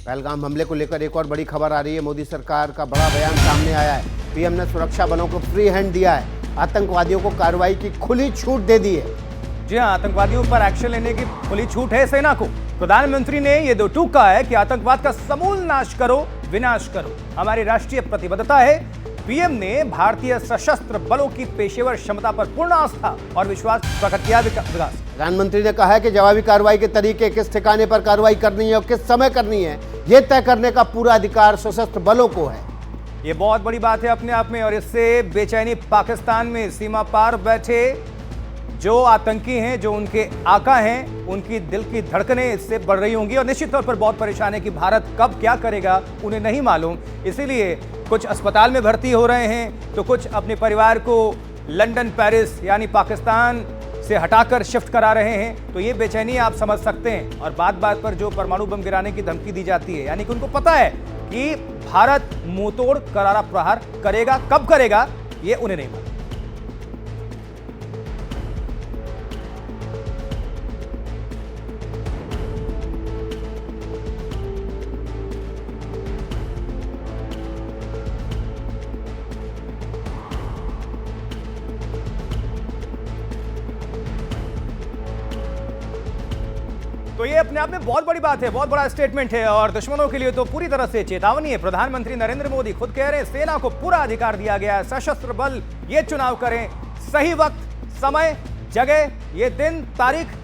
पहलगाम हमले को लेकर एक और बड़ी खबर आ रही है। मोदी सरकार का बड़ा बयान सामने आया है। पीएम ने सुरक्षा बलों को फ्री हैंड दिया है। आतंकवादियों को कार्रवाई की खुली छूट दे दी है। जी हां, आतंकवादियों पर एक्शन लेने की खुली छूट है सेना को। प्रधानमंत्री ने यह दो टूक कहा है कि आतंकवाद का समूल नाश करो, विनाश करो, हमारी राष्ट्रीय प्रतिबद्धता है। पीएम ने भारतीय सशस्त्र बलों की पेशेवर क्षमता पर पूर्ण आस्था और विश्वास प्रकट किया। विकास प्रधानमंत्री ने कहा है कि जवाबी कार्रवाई के तरीके, किस ठिकाने पर कार्रवाई करनी है और किस समय करनी है, यह तय करने का पूरा अधिकार सशस्त्र बलों को है। ये बहुत बड़ी बात है अपने आप में, और इससे बेचैनी पाकिस्तान में सीमा पार बैठे जो आतंकी हैं, जो उनके आका हैं, उनकी दिल की धड़कनें इससे बढ़ रही होंगी और निश्चित तौर पर बहुत परेशान है कि भारत कब क्या करेगा उन्हें नहीं मालूम। इसीलिए कुछ अस्पताल में भर्ती हो रहे हैं तो कुछ अपने परिवार को लंदन, पेरिस यानी पाकिस्तान से हटाकर शिफ्ट करा रहे हैं। तो ये बेचैनी आप समझ सकते हैं। और बात बात पर जो परमाणु बम गिराने की धमकी दी जाती है, यानी कि उनको पता है कि भारत मुंहतोड़ करारा प्रहार करेगा, कब करेगा ये उन्हें नहीं मालूम। तो ये अपने आप में बहुत बड़ी बात है, बहुत बड़ा स्टेटमेंट है, और दुश्मनों के लिए तो पूरी तरह से चेतावनी है। प्रधानमंत्री नरेंद्र मोदी खुद कह रहे हैं सेना को पूरा अधिकार दिया गया है, सशस्त्र बल ये चुनाव करें, सही वक्त, समय, जगह, ये दिन, तारीख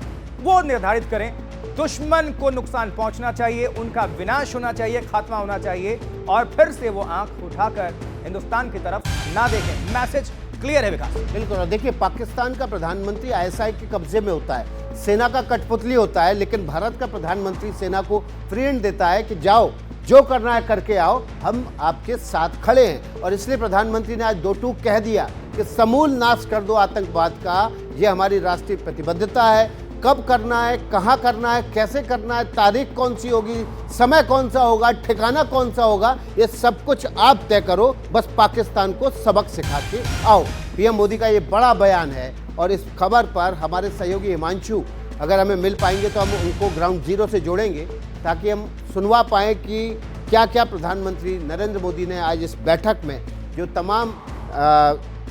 वो निर्धारित करें। दुश्मन को नुकसान पहुंचना चाहिए, उनका विनाश होना चाहिए, खात्मा होना चाहिए, और फिर से वो आंख उठाकर हिंदुस्तान की तरफ ना देखें। मैसेज क्लियर है विकास। बिल्कुल। और देखिए, पाकिस्तान का प्रधानमंत्री आईएसआई के कब्जे में होता है, सेना का कठपुतली होता है, लेकिन भारत का प्रधानमंत्री सेना को फ्री हैंड देता है कि जाओ, जो करना है करके आओ, हम आपके साथ खड़े हैं। और इसलिए प्रधानमंत्री ने आज दो टूक कह दिया कि समूल नाश कर दो आतंकवाद का, ये हमारी राष्ट्रीय प्रतिबद्धता है। कब करना है, कहाँ करना है, कैसे करना है, तारीख कौन सी होगी, समय कौन सा होगा, ठिकाना कौन सा होगा, ये सब कुछ आप तय करो, बस पाकिस्तान को सबक सिखा के आओ। पीएम मोदी का ये बड़ा बयान है। और इस खबर पर हमारे सहयोगी हिमांशु अगर हमें मिल पाएंगे तो हम उनको ग्राउंड जीरो से जोड़ेंगे, ताकि हम सुनवा पाएँ कि क्या क्या प्रधानमंत्री नरेंद्र मोदी ने आज इस बैठक में, जो तमाम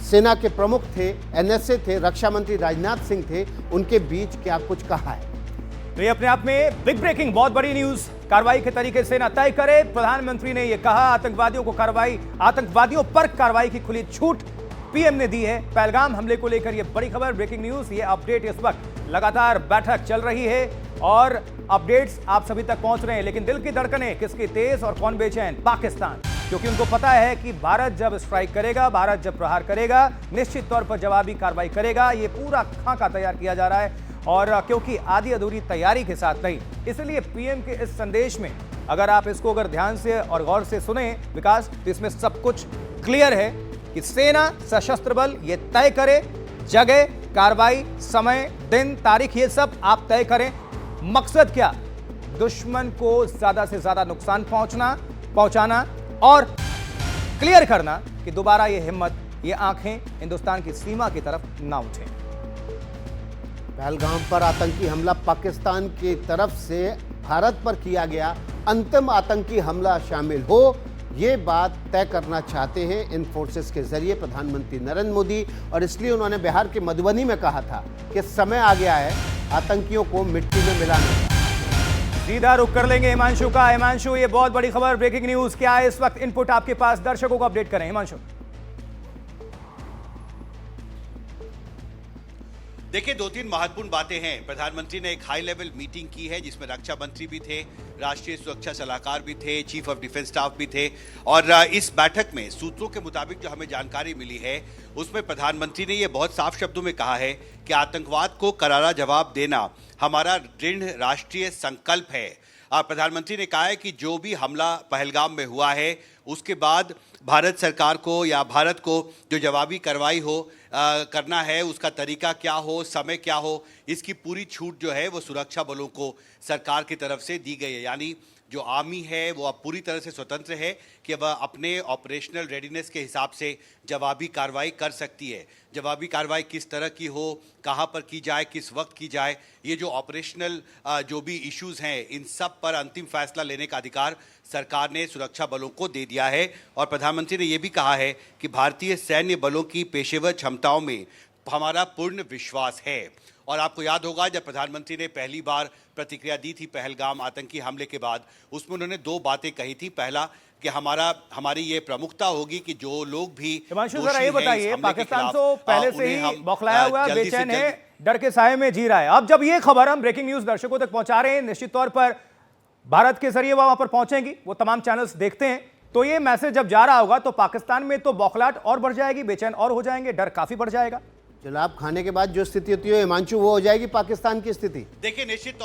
सेना के प्रमुख थे, एनएसए थे, रक्षा मंत्री राजनाथ सिंह थे, उनके बीच क्या कुछ कहा है। तो ये अपने आप में बिग ब्रेकिंग, बहुत बड़ी न्यूज। कार्रवाई के तरीके सेना तय करे, प्रधानमंत्री ने यह कहा। आतंकवादियों पर कार्रवाई की खुली छूट पीएम ने दी है। पहलगाम हमले को लेकर यह बड़ी खबर, ब्रेकिंग न्यूज, ये अपडेट। इस वक्त लगातार बैठक चल रही है और अपडेट्स आप सभी तक पहुंच रहे हैं, लेकिन दिल की धड़कनें किसकी तेज और कौन बेचैन? पाकिस्तान, क्योंकि उनको पता है कि भारत जब स्ट्राइक करेगा, भारत जब प्रहार करेगा, निश्चित तौर पर जवाबी कार्रवाई करेगा। ये पूरा खाका तैयार किया जा रहा है, और क्योंकि आधी अधूरी तैयारी के साथ नहीं, इसलिए पीएम के इस संदेश में अगर ध्यान से और गौर से सुने विकास, तो इसमें सब कुछ क्लियर है कि सेना, सशस्त्र बल ये तय करे, जगह, कार्रवाई, समय, दिन, तारीख, ये सब आप तय करें। मकसद क्या? दुश्मन को ज्यादा से ज्यादा नुकसान पहुंचाना और क्लियर करना कि दोबारा ये हिम्मत, ये आंखें हिंदुस्तान की सीमा की तरफ ना उठें। पहलगाम पर आतंकी हमला पाकिस्तान की तरफ से भारत पर किया गया अंतिम आतंकी हमला शामिल हो, ये बात तय करना चाहते हैं इन फोर्सेस के जरिए प्रधानमंत्री नरेंद्र मोदी। और इसलिए उन्होंने बिहार के मधुबनी में कहा था कि समय आ गया है आतंकियों को मिट्टी में मिलाने का। सीधा रुख कर लेंगे हिमांशु का। हिमांशु, ये बहुत बड़ी खबर, ब्रेकिंग न्यूज, क्या है इस वक्त इनपुट आपके पास? दर्शकों को अपडेट करें हिमांशु। देखिए, दो तीन महत्वपूर्ण बातें हैं। प्रधानमंत्री ने एक हाई लेवल मीटिंग की है जिसमें रक्षा मंत्री भी थे, राष्ट्रीय सुरक्षा सलाहकार भी थे, चीफ ऑफ डिफेंस स्टाफ भी थे। और इस बैठक में सूत्रों के मुताबिक जो हमें जानकारी मिली है, उसमें प्रधानमंत्री ने यह बहुत साफ शब्दों में कहा है कि आतंकवाद को करारा जवाब देना हमारा दृढ़ राष्ट्रीय संकल्प है। प्रधानमंत्री ने कहा है कि जो भी हमला पहलगाम में हुआ है, उसके बाद भारत सरकार को या भारत को जो जवाबी कार्रवाई करना है, उसका तरीका क्या हो, समय क्या हो, इसकी पूरी छूट जो है वो सुरक्षा बलों को सरकार की तरफ से दी गई है। यानी जो आर्मी है वो अब पूरी तरह से स्वतंत्र है कि वह अपने ऑपरेशनल रेडीनेस के हिसाब से जवाबी कार्रवाई कर सकती है। जवाबी कार्रवाई किस तरह की हो, कहां पर की जाए, किस वक्त की जाए, ये जो ऑपरेशनल जो भी इश्यूज हैं, इन सब पर अंतिम फैसला लेने का अधिकार सरकार ने सुरक्षा बलों को दे दिया है। और प्रधानमंत्री ने यह भी कहा है कि भारतीय सैन्य बलों की पेशेवर क्षमताओं में हमारा पूर्ण विश्वास है। और आपको याद होगा जब प्रधानमंत्री ने पहली बार प्रतिक्रिया दी थी पहलगाम आतंकी हमले के बाद, उसमें उन्होंने दो बातें कही थी। पहला कि हमारी ये प्रमुखता होगी कि जो लोग भी हिमांशु दोषी जरा ये हैं इस बताइए, हमले के पाकिस्तान खिलाफ, तो पहले से उन्हें ही हम बौखलाया हुआ, जल्दी से बेचैन है, जल्दी डर के साए में जी रहा है। अब जब ये खबर हम ब्रेकिंग न्यूज दर्शकों तक पहुंचा रहे हैं, निश्चित तौर पर भारत के जरिए वहां पर पहुंचेंगी, वो तमाम चैनल्स देखते हैं, तो ये मैसेज जब जा रहा होगा तो पाकिस्तान में तो बौखलाहट और बढ़ जाएगी, बेचैन और हो जाएंगे, डर काफी बढ़ जाएगा। जनाब, खाने के बाद जो स्थिति होती है हिमांशु, वो हो जाएगी पाकिस्तान की स्थिति। देखिए निश्चित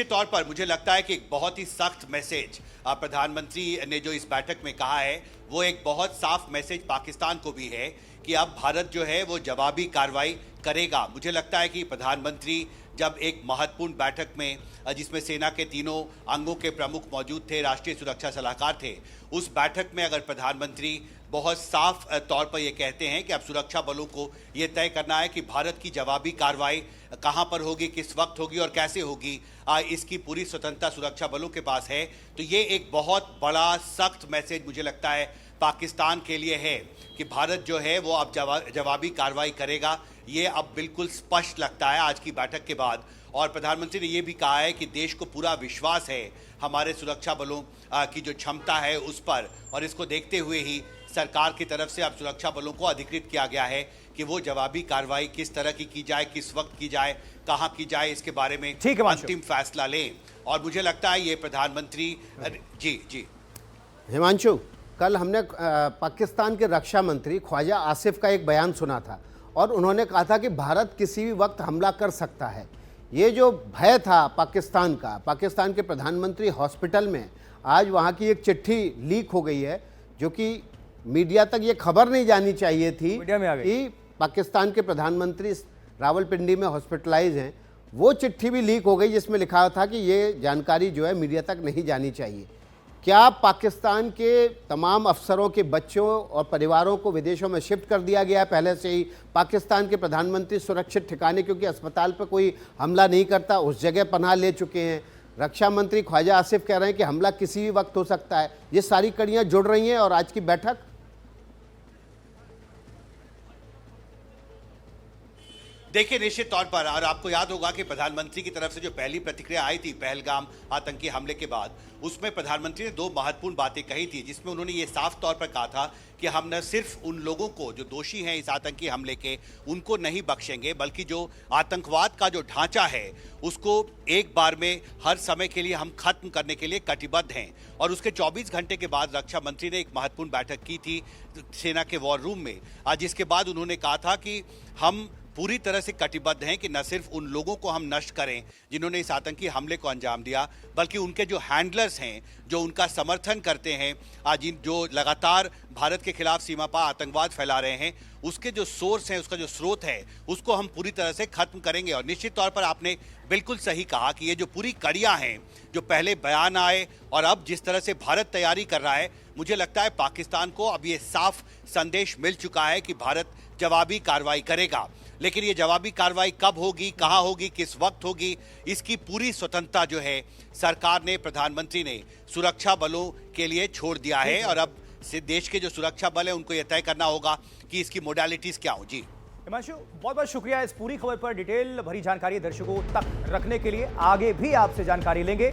तौर पर मुझे लगता है कि एक बहुत ही सख्त मैसेज प्रधानमंत्री ने जो इस बैठक में कहा है, वो एक बहुत साफ मैसेज पाकिस्तान को भी है कि अब भारत जो है वो जवाबी कार्रवाई करेगा। मुझे लगता है कि प्रधानमंत्री जब एक महत्वपूर्ण बैठक में जिसमें सेना के तीनों अंगों के प्रमुख मौजूद थे, राष्ट्रीय सुरक्षा सलाहकार थे, उस बैठक में अगर प्रधानमंत्री बहुत साफ तौर पर यह कहते हैं कि अब सुरक्षा बलों को यह तय करना है कि भारत की जवाबी कार्रवाई कहां पर होगी, किस वक्त होगी और कैसे होगी, इसकी पूरी स्वतंत्रता सुरक्षा बलों के पास है। तो ये एक बहुत बड़ा सख्त मैसेज मुझे लगता है पाकिस्तान के लिए है कि भारत जो है वो अब जवाबी कार्रवाई करेगा। ये अब बिल्कुल स्पष्ट लगता है आज की बैठक के बाद। और प्रधानमंत्री ने यह भी कहा है कि देश को पूरा विश्वास है हमारे सुरक्षा बलों की जो क्षमता है उस पर, और इसको देखते हुए ही सरकार की तरफ से अब सुरक्षा बलों को अधिकृत किया गया है कि वो जवाबी कार्रवाई किस तरह की जाए, किस वक्त की जाए, कहां की जाए, इसके बारे में अंतिम फैसला लें। और मुझे लगता है ये प्रधानमंत्री जी हिमांशु, कल हमने पाकिस्तान के रक्षा मंत्री ख्वाजा आसिफ का एक बयान सुना था और उन्होंने कहा था कि भारत किसी भी वक्त हमला कर सकता है। ये जो भय था पाकिस्तान का, पाकिस्तान के प्रधानमंत्री हॉस्पिटल में, आज वहाँ की एक चिट्ठी लीक हो गई है जो कि मीडिया तक ये खबर नहीं जानी चाहिए थी कि पाकिस्तान के प्रधानमंत्री रावलपिंडी में हॉस्पिटलाइज हैं। वो चिट्ठी भी लीक हो गई जिसमें लिखा था कि ये जानकारी जो है मीडिया तक नहीं जानी चाहिए। क्या पाकिस्तान के तमाम अफसरों के बच्चों और परिवारों को विदेशों में शिफ्ट कर दिया गया है पहले से ही? पाकिस्तान के प्रधानमंत्री सुरक्षित ठिकाने, क्योंकि अस्पताल पर कोई हमला नहीं करता, उस जगह पनाह ले चुके हैं। रक्षा मंत्री ख्वाजा आसिफ कह रहे हैं कि हमला किसी भी वक्त हो सकता है। ये सारी कड़ियाँ जुड़ रही हैं और आज की बैठक देखिए निश्चित तौर पर, और आपको याद होगा कि प्रधानमंत्री की तरफ से जो पहली प्रतिक्रिया आई थी पहलगाम आतंकी हमले के बाद, उसमें प्रधानमंत्री ने दो महत्वपूर्ण बातें कही थी, जिसमें उन्होंने ये साफ तौर पर कहा था कि हम न सिर्फ उन लोगों को जो दोषी हैं इस आतंकी हमले के, उनको नहीं बख्शेंगे, बल्कि जो आतंकवाद का जो ढांचा है उसको एक बार में हर समय के लिए हम खत्म करने के लिए कटिबद्ध हैं। और उसके 24 घंटे के बाद रक्षा मंत्री ने एक महत्वपूर्ण बैठक की थी सेना के वॉर रूम में, जिसके बाद उन्होंने कहा था कि हम पूरी तरह से कटिबद्ध हैं कि न सिर्फ उन लोगों को हम नष्ट करें जिन्होंने इस आतंकी हमले को अंजाम दिया, बल्कि उनके जो हैंडलर्स हैं, जो उनका समर्थन करते हैं, आज जो लगातार भारत के खिलाफ सीमा पार आतंकवाद फैला रहे हैं, उसके जो सोर्स हैं, उसका जो स्रोत है, उसको हम पूरी तरह से खत्म करेंगे। और निश्चित तौर पर आपने बिल्कुल सही कहा कि ये जो पूरी कड़ियां हैं, जो पहले बयान आए और अब जिस तरह से भारत तैयारी कर रहा है, मुझे लगता है पाकिस्तान को अब ये साफ संदेश मिल चुका है कि भारत जवाबी कार्रवाई करेगा। लेकिन ये जवाबी कार्रवाई कब होगी, कहां होगी, किस वक्त होगी, इसकी पूरी स्वतंत्रता जो है सरकार ने, प्रधानमंत्री ने सुरक्षा बलों के लिए छोड़ दिया है। और अब से देश के जो सुरक्षा बल है उनको यह तय करना होगा कि इसकी मोडालिटीज क्या हो। जी हिमांशु, बहुत बहुत शुक्रिया इस पूरी खबर पर डिटेल भरी जानकारी दर्शकों तक रखने के लिए। आगे भी आपसे जानकारी लेंगे।